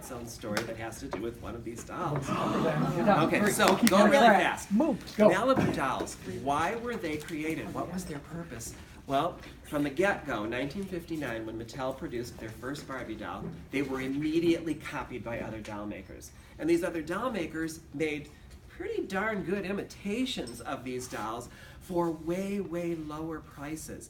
its own story that has to do with one of these dolls. Okay, Okay, so go really fast. Move, go. Malibu dolls, why were they created? What was their purpose? Well, from the get-go, 1959, when Mattel produced their first Barbie doll, they were immediately copied by other doll makers. And these other doll makers made pretty darn good imitations of these dolls for way, way lower prices.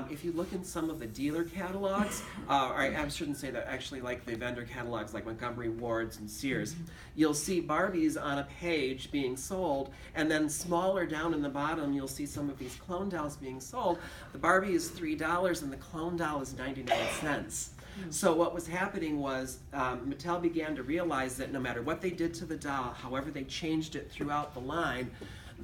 If you look in some of the dealer catalogs, or I shouldn't say that, actually like the vendor catalogs like Montgomery Ward's and Sears, you'll see Barbies on a page being sold, and then smaller down in the bottom you'll see some of these clone dolls being sold. The Barbie is $3 and the clone doll is 99 cents. So what was happening was Mattel began to realize that no matter what they did to the doll, however they changed it throughout the line,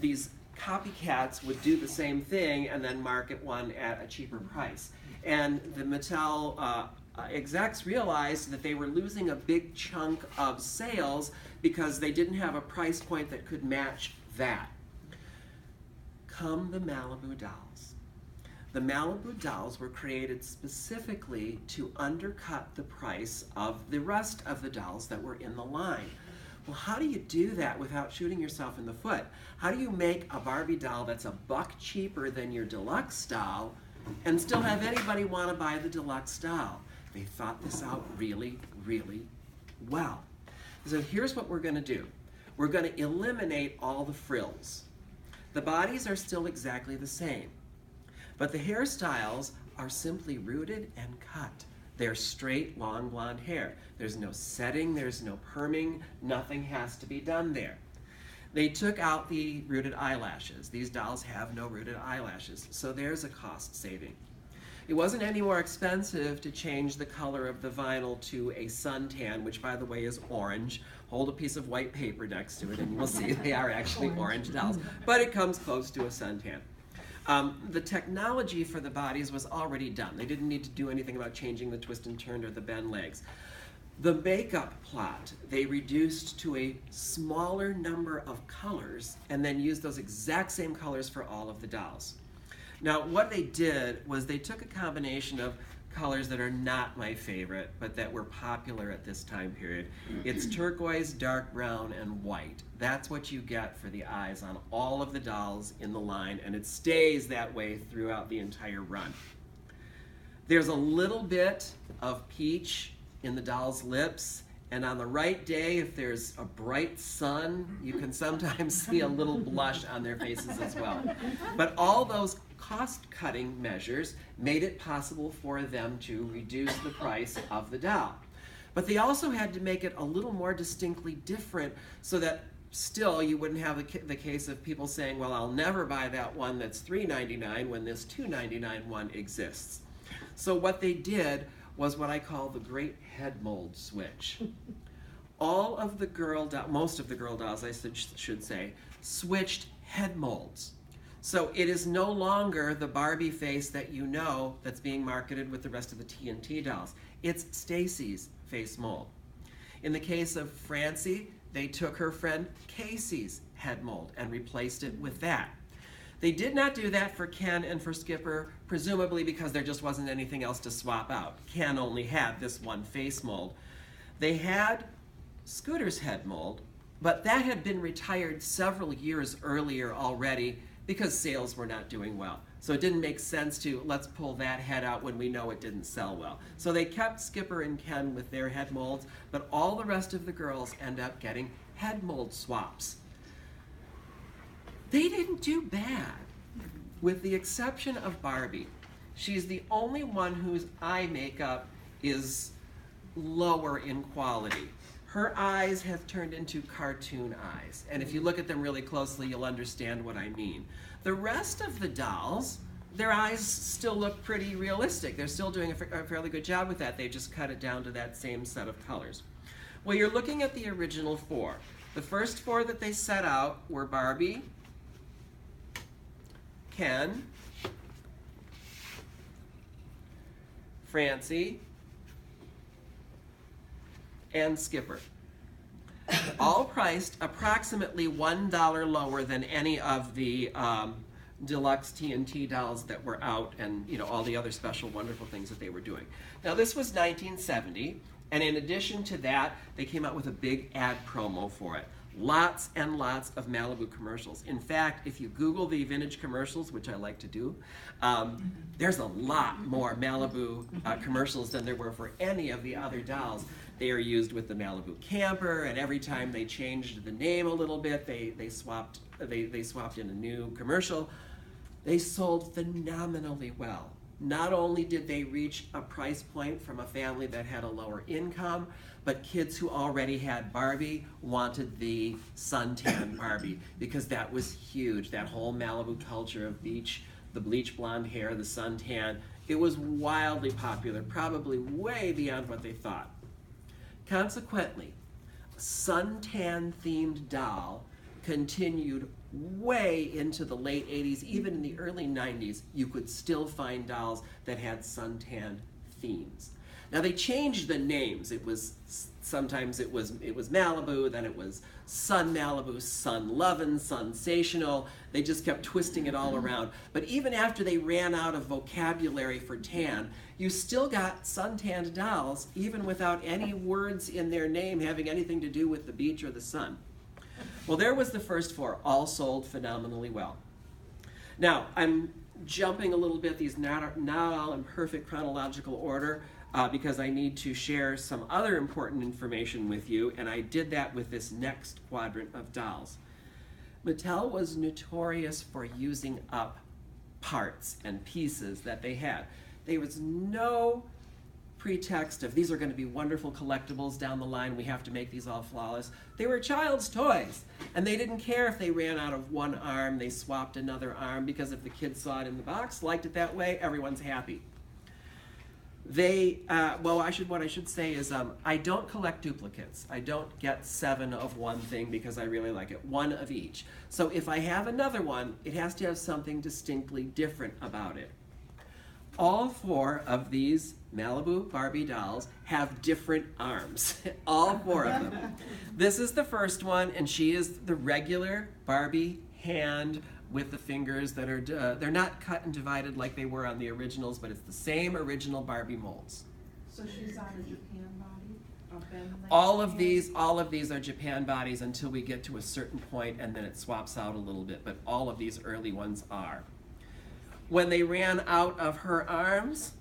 these copycats would do the same thing and then market one at a cheaper price. And the Mattel execs realized that they were losing a big chunk of sales because they didn't have a price point that could match that. Come the Malibu dolls. The Malibu dolls were created specifically to undercut the price of the rest of the dolls that were in the line. Well, how do you do that without shooting yourself in the foot? How do you make a Barbie doll that's $1 cheaper than your deluxe doll and still have anybody want to buy the deluxe doll? They thought this out really, really well. So here's what we're going to do. We're going to eliminate all the frills. The bodies are still exactly the same, but the hairstyles are simply rooted and cut. They're straight, long blonde hair. There's no setting, there's no perming, nothing has to be done there. They took out the rooted eyelashes. These dolls have no rooted eyelashes, so there's a cost saving. It wasn't any more expensive to change the color of the vinyl to a suntan, which by the way is orange. Hold a piece of white paper next to it and you'll see they are actually orange dolls, but it comes close to a suntan. The technology for the bodies was already done. They didn't need to do anything about changing the twist and turn or the bend legs. The makeup plot, they reduced to a smaller number of colors and then used those exact same colors for all of the dolls. Now, what they did was they took a combination of colors that are not my favorite, but that were popular at this time period. It's turquoise, dark brown, and white. That's what you get for the eyes on all of the dolls in the line, and it stays that way throughout the entire run. There's a little bit of peach in the doll's lips, and on the right day, if there's a bright sun, you can sometimes see a little blush on their faces as well. But all those cost-cutting measures made it possible for them to reduce the price of the doll. But they also had to make it a little more distinctly different so that still you wouldn't have the case of people saying, well, I'll never buy that one that's $3.99 when this $2.99 one exists. So what they did was what I call the great head mold switch. All of the most of the girl dolls, I should say, switched head molds. So it is no longer the Barbie face that you know that's being marketed with the rest of the TNT dolls. It's Stacy's face mold. In the case of Francie, they took her friend Casey's head mold and replaced it with that. They did not do that for Ken and for Skipper, presumably because there just wasn't anything else to swap out. Ken only had this one face mold. They had Scooter's head mold, but that had been retired several years earlier already because sales were not doing well. So it didn't make sense to let's pull that head out when we know it didn't sell well. So they kept Skipper and Ken with their head molds, but all the rest of the girls end up getting head mold swaps. They didn't do bad, with the exception of Barbie. She's the only one whose eye makeup is lower in quality. Her eyes have turned into cartoon eyes, and if you look at them really closely, you'll understand what I mean. The rest of the dolls, their eyes still look pretty realistic. They're still doing a fairly good job with that. They just cut it down to that same set of colors. Well, you're looking at the original four. The first four that they set out were Barbie, Ken, Francie, and Skipper. All priced approximately $1 lower than any of the deluxe TNT dolls that were out and all the other special wonderful things that they were doing. Now this was 1970, And in addition to that, they came out with a big ad promo for it. Lots and lots of Malibu commercials. In fact, if you Google the vintage commercials, which I like to do, there's a lot more Malibu commercials than there were for any of the other dolls. They are used with the Malibu camper, and every time they changed the name a little bit, they swapped in a new commercial. They sold phenomenally well. Not only did they reach a price point from a family that had a lower income, but kids who already had Barbie wanted the suntan Barbie because that was huge. That whole Malibu culture of beach, the bleach blonde hair, the suntan, it was wildly popular, probably way beyond what they thought. Consequently, a suntan themed doll continued way into the late 80s, even in the early 90s, you could still find dolls that had suntan themes. Now they changed the names. Sometimes it was Malibu, then it was Sun Malibu, Sun Lovin', Sensational. They just kept twisting it all around. But even after they ran out of vocabulary for tan, you still got suntanned dolls, even without any words in their name having anything to do with the beach or the sun. Well, there was the first four, all sold phenomenally well. Now, I'm jumping a little bit. These not all in perfect chronological order because I need to share some other important information with you, and I did that with this next quadrant of dolls. Mattel was notorious for using up parts and pieces that they had. There was no pretext of these are going to be wonderful collectibles down the line, we have to make these all flawless. They were child's toys, and they didn't care if they ran out of one arm, they swapped another arm, because if the kids saw it in the box, liked it that way, everyone's happy. What I should say is I don't collect duplicates. I don't get 7 of one thing because I really like it, 1 of each. So if I have another one, it has to have something distinctly different about it. All 4 of these Malibu Barbie dolls have different arms. All 4 of them. This is the first one, and she is the regular Barbie hand with the fingers that are, they're not cut and divided like they were on the originals, but it's the same original Barbie molds. So she's on a Japan body? All of these are Japan bodies until we get to a certain point, and then it swaps out a little bit, but all of these early ones are. When they ran out of her arms,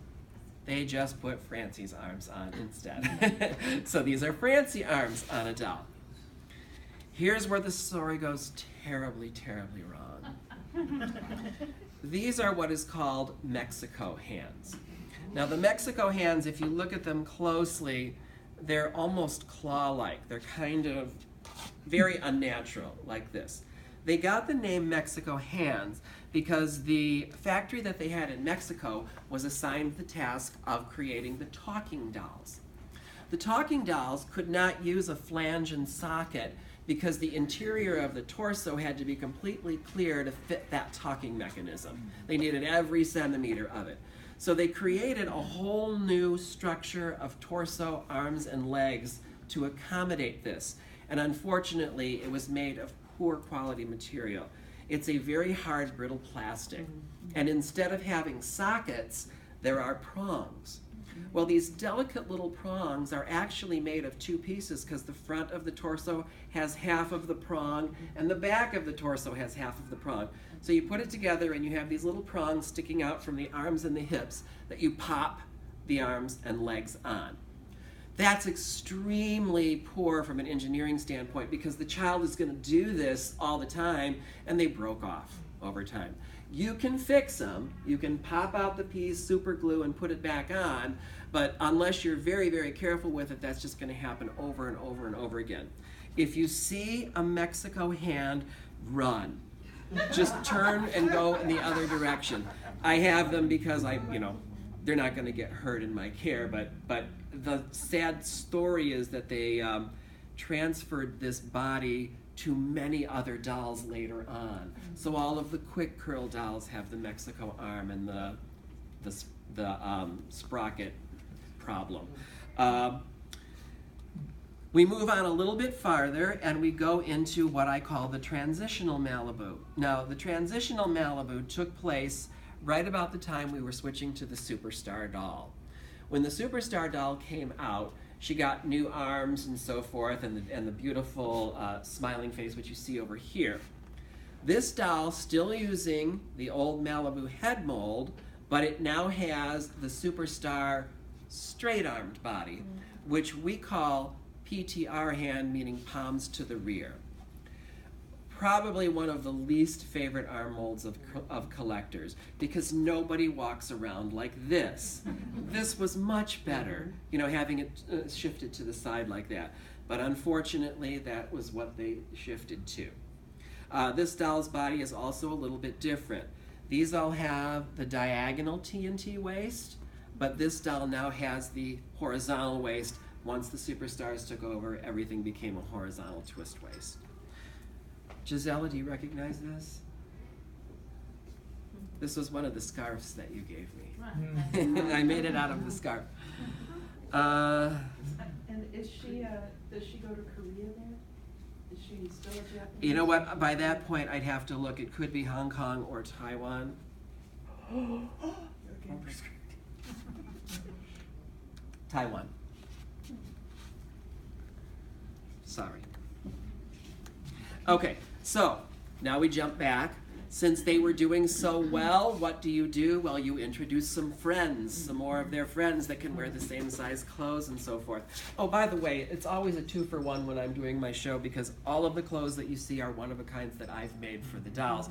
they just put Francie's arms on instead. So these are Francie arms on a doll. Here's where the story goes terribly, terribly wrong. These are what is called Mexico hands. Now the Mexico hands, if you look at them closely, they're almost claw-like. They're kind of very unnatural, like this. They got the name Mexico hands because the factory that they had in Mexico was assigned the task of creating the talking dolls. The talking dolls could not use a flange and socket because the interior of the torso had to be completely clear to fit that talking mechanism. They needed every centimeter of it. So they created a whole new structure of torso, arms, and legs to accommodate this. And unfortunately, it was made of poor quality material. It's a very hard, brittle plastic. And instead of having sockets, there are prongs. Well, these delicate little prongs are actually made of 2 pieces because the front of the torso has half of the prong and the back of the torso has half of the prong. So you put it together and you have these little prongs sticking out from the arms and the hips that you pop the arms and legs on. That's extremely poor from an engineering standpoint because the child is going to do this all the time, and they broke off over time. You can fix them. You can pop out the piece, super glue, and put it back on, but unless you're very, very careful with it, that's just going to happen over and over and over again. If you see a Mexico hand, run. Just turn and go in the other direction. I have them because they're not going to get hurt in my care, but the sad story is that they transferred this body to many other dolls later on. So all of the quick curl dolls have the Mexico arm and the sprocket problem. We move on a little bit farther and we go into what I call the Transitional Malibu. Now, the Transitional Malibu took place right about the time we were switching to the Superstar doll. When the Superstar doll came out, She got new arms and so forth, and the beautiful smiling face, which you see over here. This doll still using the old Malibu head mold, but it now has the superstar straight-armed body, which we call PTR hand, meaning palms to the rear. Probably one of the least favorite arm molds of collectors, because nobody walks around like this. This was much better, you know, having it shifted to the side like that. But unfortunately, that was what they shifted to. This doll's body is also a little bit different. These all have the diagonal TNT waist, but this doll now has the horizontal waist. Once the superstars took over, everything became a horizontal twist waist. Gisela, do you recognize this? This was one of the scarves that you gave me. I made it out of the scarf. And is she, does she go to Korea then? Is she still a Japanese? You know what? By that point, I'd have to look. It could be Hong Kong or Taiwan. Taiwan. Sorry. Okay, so now we jump back. Since they were doing so well, what do? Well, you introduce some friends, some more of their friends that can wear the same size clothes and so forth. Oh, by the way, it's always a 2-for-1 when I'm doing my show, because all of the clothes that you see are one of a kinds that I've made for the dolls.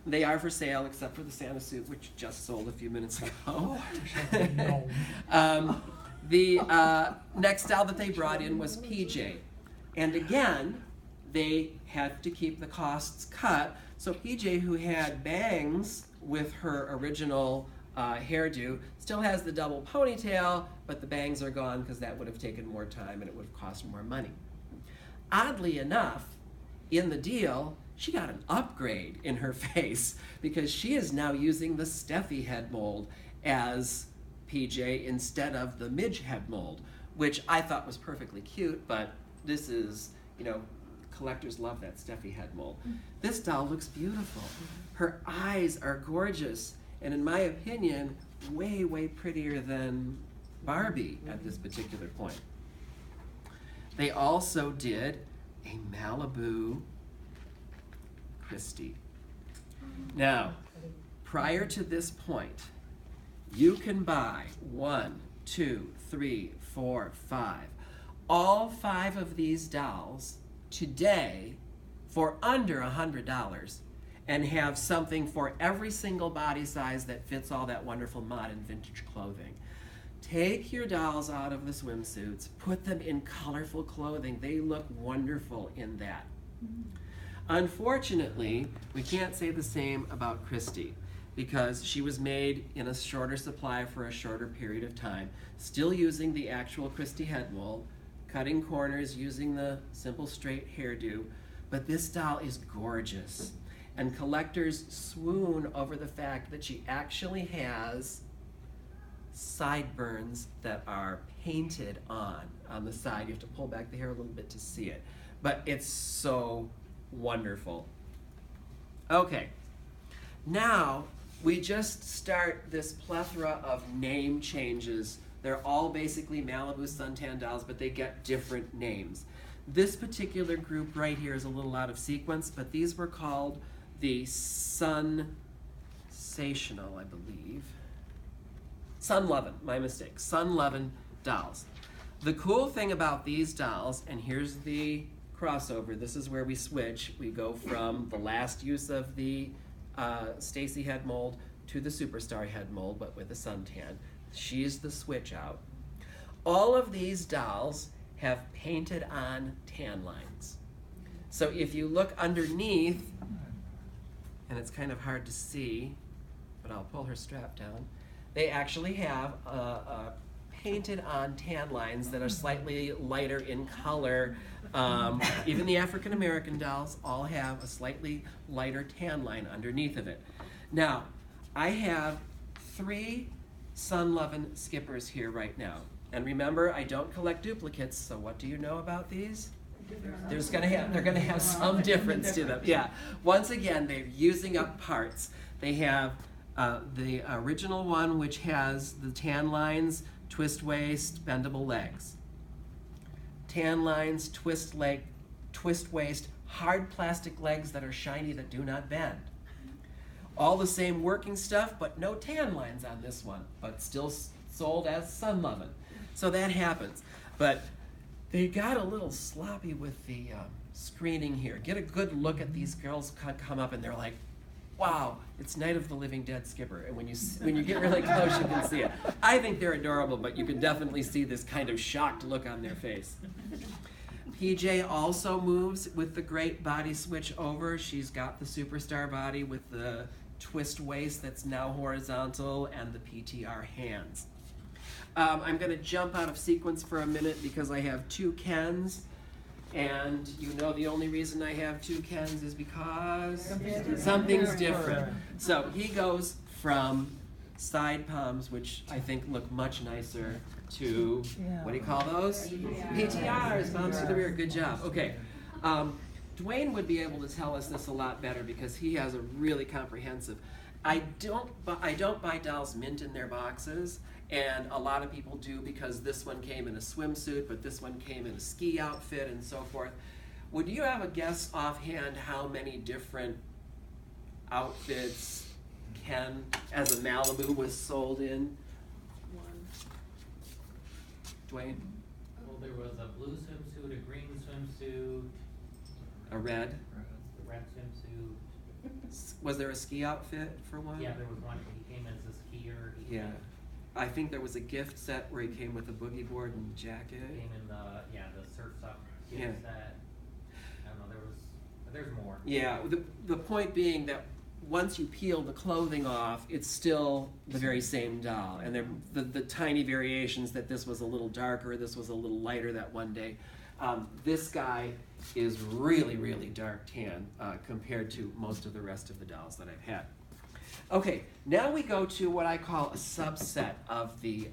They are for sale, except for the Santa suit, which just sold a few minutes ago. The next doll that they brought in was PJ. And again, they had to keep the costs cut. So PJ, who had bangs with her original hairdo, still has the double ponytail, but the bangs are gone because that would have taken more time and it would have cost more money. Oddly enough, in the deal, she got an upgrade in her face because she is now using the Steffi head mold as PJ instead of the Midge head mold, which I thought was perfectly cute, but this is, you know, collectors love that Steffi head mold. This doll looks beautiful. Her eyes are gorgeous, and in my opinion, way, way prettier than Barbie at this particular point. They also did a Malibu Christie. Now, prior to this point, you can buy 1, 2, 3, 4, 5. All 5 of these dolls today for under $100 and have something for every single body size that fits all that wonderful modern vintage clothing. Take your dolls out of the swimsuits, put them in colorful clothing. They look wonderful in that. Unfortunately, we can't say the same about Christie because she was made in a shorter supply for a shorter period of time, still using the actual Christie head mold, cutting corners using the simple straight hairdo, but this doll is gorgeous. And collectors swoon over the fact that she actually has sideburns that are painted on the side. You have to pull back the hair a little bit to see it, but it's so wonderful. Okay, now we just start this plethora of name changes. They're all basically Malibu suntan dolls, but they get different names. This particular group right here is a little out of sequence, but these were called the Sensational, I believe. Sun Lovin', my mistake. Sun Lovin' dolls. The cool thing about these dolls, and here's the crossover, this is where we switch. We go from the last use of the Stacy head mold to the Superstar head mold, but with a suntan. She's the switch out. All of these dolls have painted on tan lines. So if you look underneath, and it's kind of hard to see, but I'll pull her strap down, they actually have painted on tan lines that are slightly lighter in color. Even the African American dolls all have a slightly lighter tan line underneath of it. Now, I have 3 Sun Lovin' skippers here right now. And remember, I don't collect duplicates, so what do you know about these? They're gonna have some difference to them. Yeah. Once again, they're using up parts. They have the original one, which has the tan lines, twist waist, bendable legs. tan lines, twist leg, twist waist, hard plastic legs that are shiny that do not bend. All the same working stuff, but no tan lines on this one, but still sold as Sun Lovin'. So that happens. But they got a little sloppy with the screening here. Get a good look at these girls come up and they're like, wow, it's Night of the Living Dead, Skipper. And when you get really close, you can see it. I think they're adorable, but you can definitely see this kind of shocked look on their face. PJ also moves with the great body switch over. She's got the superstar body with the twist waist that's now horizontal and the PTR hands. I'm going to jump out of sequence for a minute because I have two Kens. And you know the only reason I have two Kens is because something's different. So he goes from side palms, which I think look much nicer, to, what do you call those? PTRs, palms to the rear. Good job. Okay. Dwayne would be able to tell us this a lot better because he has a really comprehensive. I don't buy dolls mint in their boxes, and a lot of people do because this one came in a swimsuit, but this one came in a ski outfit and so forth. Would you have a guess offhand how many different outfits Ken as a Malibu was sold in? One. Dwayne? Well, there was a blue swimsuit, a green swimsuit, A red? a red swimsuit. Was there a ski outfit for one? Yeah, there was one. He came as a skier. He Yeah. I think there was a gift set where he came with a boogie board and jacket. came in the surf's up gift Yeah. set. I don't know. There's more. Yeah. The point being that once you peel the clothing off, it's still the very same doll, and the tiny variations that this was a little darker, this was a little lighter that one day. This guy is really, really dark tan compared to most of the rest of the dolls that I've had. Okay, now we go to what I call a subset of the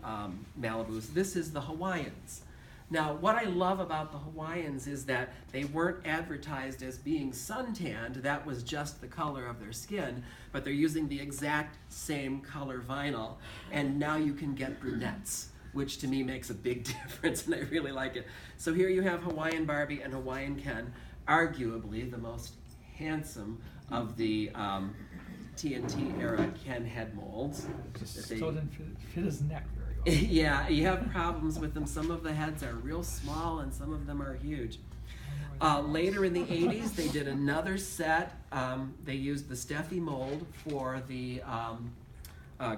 Malibus. This is the Hawaiians. Now, what I love about the Hawaiians is that they weren't advertised as being suntanned. That was just the color of their skin, but they're using the exact same color vinyl, and now you can get brunettes, which to me makes a big difference, and I really like it. So here you have Hawaiian Barbie and Hawaiian Ken, arguably the most handsome of the TNT era Ken head molds. Just still didn't fit his neck very well. Yeah, you have problems with them. Some of the heads are real small and some of them are huge. Later in the 80s, they did another set. They used the Steffi mold for the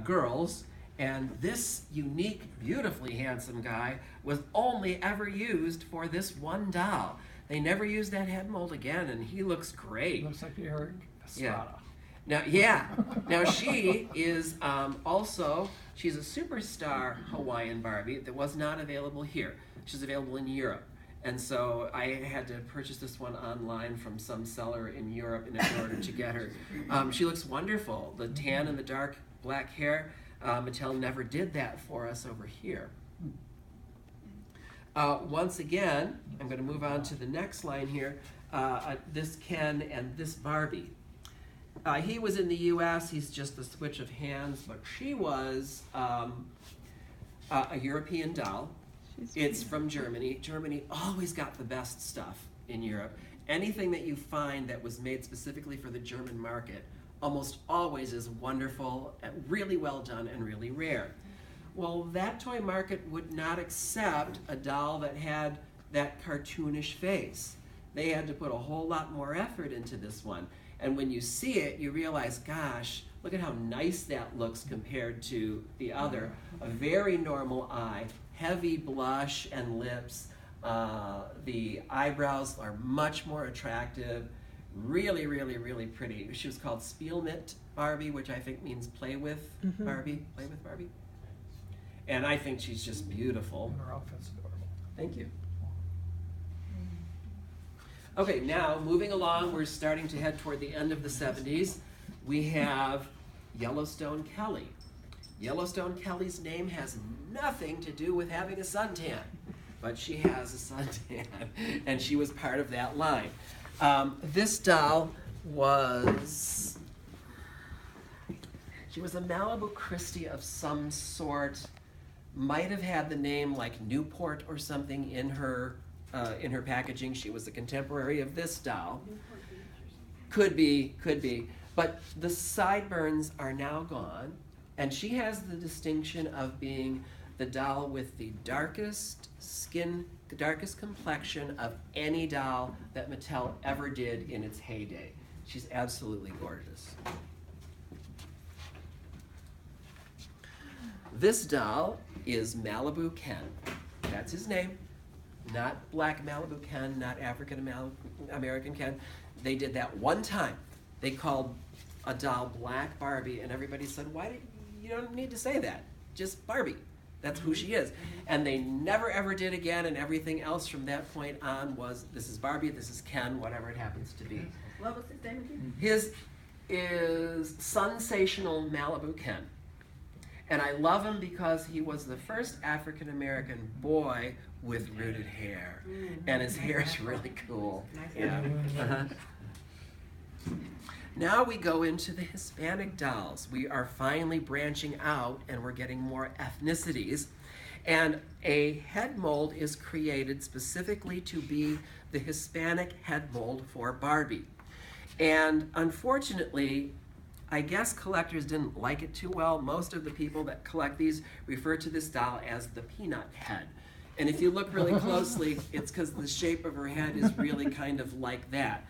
girls. And this unique, beautifully handsome guy was only ever used for this one doll. They never used that head mold again, and he looks great. Looks like Eric Estrada. Yeah. Now she is she's a superstar Hawaiian Barbie that was not available here. She's available in Europe. And so I had to purchase this one online from some seller in Europe in order to get her. She looks wonderful. The tan and the dark black hair. Mattel never did that for us over here. Once again, I'm going to move on to the next line here. This Ken and this Barbie. He was in the U.S. He's just a switch of hands, but she was a European doll. It's from Germany. Germany always got the best stuff in Europe. Anything that you find that was made specifically for the German market almost always is wonderful, really well done, and really rare. Well, that toy market would not accept a doll that had that cartoonish face. They had to put a whole lot more effort into this one. And when you see it, you realize, gosh, look at how nice that looks compared to the other. A very normal eye, heavy blush and lips. The eyebrows are much more attractive. Really, really, really pretty. She was called Spielmit Barbie, which I think means play with Barbie. Play with Barbie. And I think she's just beautiful. Her outfit's adorable. Thank you. Okay, now moving along, we're starting to head toward the end of the 70s. We have Yellowstone Kelly. Yellowstone Kelly's name has nothing to do with having a suntan, but she has a suntan, and she was part of that line. This doll was, she was a Malibu Christie of some sort, might have had the name like Newport or something in her in her packaging. She was a contemporary of this doll. Could be. But the sideburns are now gone, and she has the distinction of being the doll with the darkest skin, the darkest complexion of any doll that Mattel ever did in its heyday. She's absolutely gorgeous. This doll is Malibu Ken. That's his name. Not Black Malibu Ken, not African American Ken. They did that one time. They called a doll Black Barbie, and everybody said, you don't need to say that. Just Barbie. That's who she is. And they never ever did again, and everything else from that point on was, this is Barbie, this is Ken, whatever it happens to be. What was his name again? His is Sensational Malibu Ken. And I love him because he was the first African American boy with rooted hair. And his hair is really cool. Yeah. Now we go into the Hispanic dolls. We are finally branching out and we're getting more ethnicities. And a head mold is created specifically to be the Hispanic head mold for Barbie. And unfortunately, I guess collectors didn't like it too well. Most of the people that collect these refer to this doll as the peanut head. And if you look really closely, it's because the shape of her head is really kind of like that.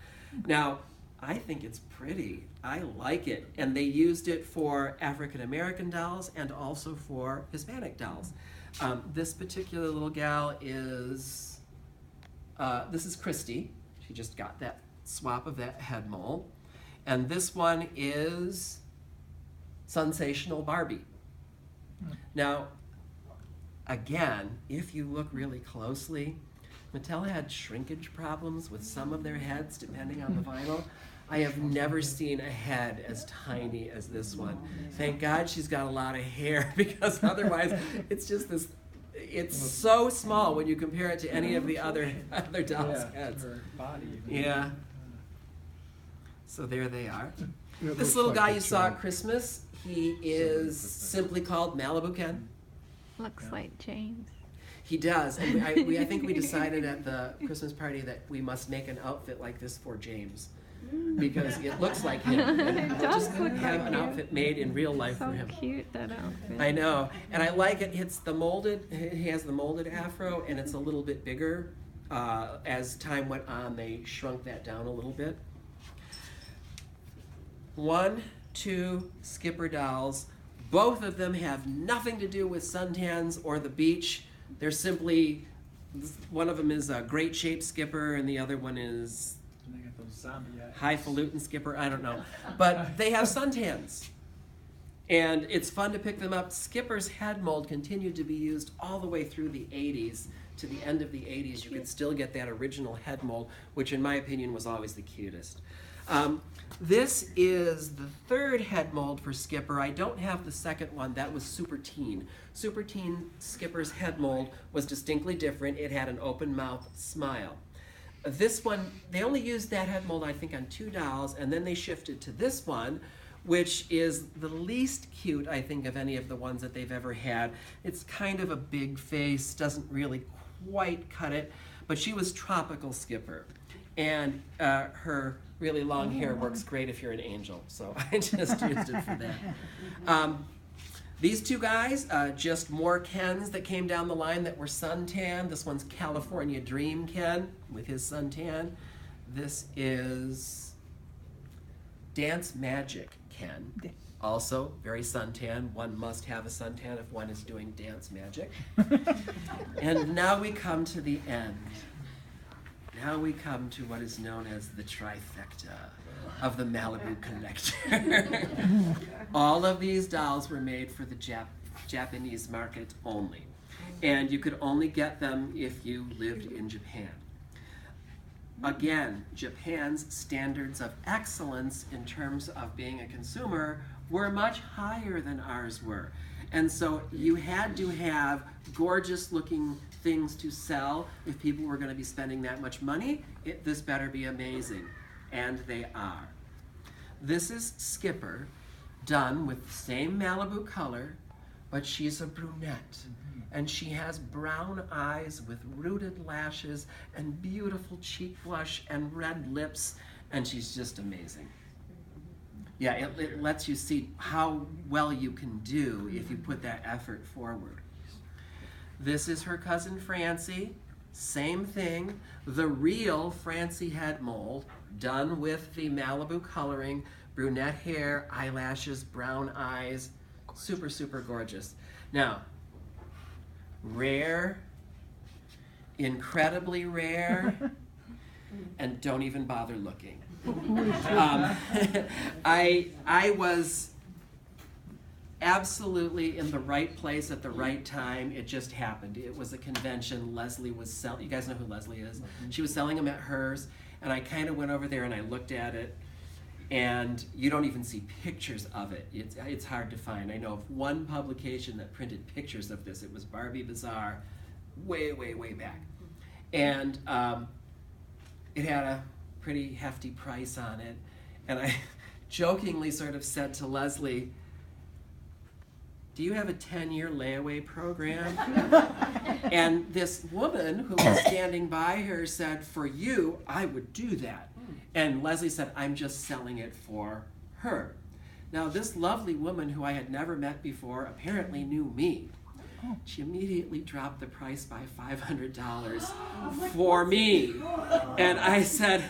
Now, I think it's pretty. I like it. And they used it for African American dolls and also for Hispanic dolls. This particular little gal is, this is Christy. She just got that swap of that head mold. And this one is Sensational Barbie. Now, again, if you look really closely, Mattel had shrinkage problems with some of their heads depending on the vinyl. I have never seen a head as tiny as this one. Thank God she's got a lot of hair, because otherwise it's just this, it's so small when you compare it to any of the other dolls' heads. Her body. Yeah. So there they are. This little guy you saw at Christmas, he is simply called Malibu Ken. Looks like James. He does, and I think we decided at the Christmas party that we must make an outfit like this for James, because it looks like him. And we'll just have an outfit made in real life So for him. cute, that outfit. I know, and I like it. It's the molded. He has the molded afro, and it's a little bit bigger. As time went on, they shrunk that down a little bit. 1, 2 Skipper dolls. Both of them have nothing to do with suntans or the beach. They're simply, one of them is a great shaped skipper and the other one is And they got those zombie eyes. highfalutin skipper, I don't know. But they have suntans. And it's fun to pick them up. Skipper's head mold continued to be used all the way through the 80s. To the end of the 80s, you could still get that original head mold, which in my opinion was always the cutest. This is the third head mold for Skipper. I don't have the second one. That was Super Teen. Super Teen Skipper's head mold was distinctly different. It had an open mouth smile. This one, they only used that head mold, I think, on 2 dolls, and then they shifted to this one, which is the least cute, I think, of any of the ones that they've ever had. It's kind of a big face, doesn't really quite cut it, but she was Tropical Skipper. And her really long hair works great if you're an angel, so I just used it for that. These two guys, just more Kens that came down the line that were suntan. This one's California Dream Ken with his suntan. This is Dance Magic Ken, also very suntan. One must have a suntan if one is doing dance magic. And now we come to the end. Now we come to what is known as the trifecta of the Malibu collector. All of these dolls were made for the Japanese market only. And you could only get them if you lived in Japan. Again, Japan's standards of excellence in terms of being a consumer were much higher than ours were. And so you had to have gorgeous looking things to sell. If people were going to be spending that much money, this better be amazing. And they are. This is Skipper, done with the same Malibu color, but she's a brunette. and she has brown eyes with rooted lashes and beautiful cheek blush and red lips, and she's just amazing. Yeah, it lets you see how well you can do if you put that effort forward. This is her cousin Francie. Same thing. The real Francie head mold, done with the Malibu coloring, brunette hair, eyelashes, brown eyes. Super, super gorgeous. Now, rare, incredibly rare, and don't even bother looking. I was absolutely in the right place at the right time. It just happened. It was a convention. Leslie was selling. You guys know who Leslie is? She was selling them at hers, and I kind of went over there and I looked at it, and you don't even see pictures of it. It's hard to find. I know of one publication that printed pictures of this. It was Barbie Bazaar, way, way, way back, and it had a pretty hefty price on it, and I jokingly sort of said to Leslie, "Do you have a 10-year layaway program?" And this woman who was standing by her said, "For you, I would do that." And Leslie said, "I'm just selling it for her." Now, this lovely woman who I had never met before apparently knew me. She immediately dropped the price by $500 for me. And I said,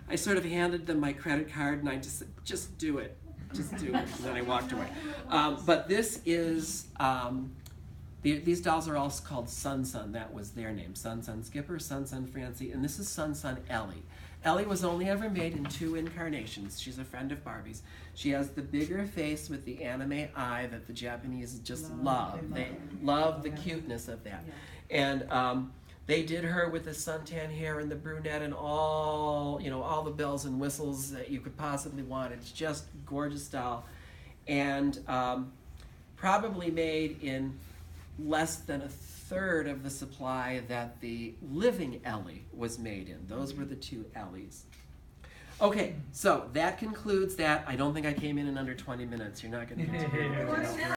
I sort of handed them my credit card, and I just said, "Just do it. Just do it." And then I walked away. But this is, these dolls are all called Sun Sun. That was their name. Sun Sun Skipper, Sun Sun Francie, and this is Sun Sun Ellie. Ellie was only ever made in 2 incarnations. She's a friend of Barbie's. She has the bigger face with the anime eye that the Japanese just love. They love the cuteness of that. And they did her with the suntan hair and the brunette and all, all the bells and whistles that you could possibly want. It's just gorgeous doll. And probably made in less than a third of the supply that the living Ellie was made in. Those were the 2 Ellies. Okay, so that concludes that. I don't think I came in under 20 minutes. You're not going to continue.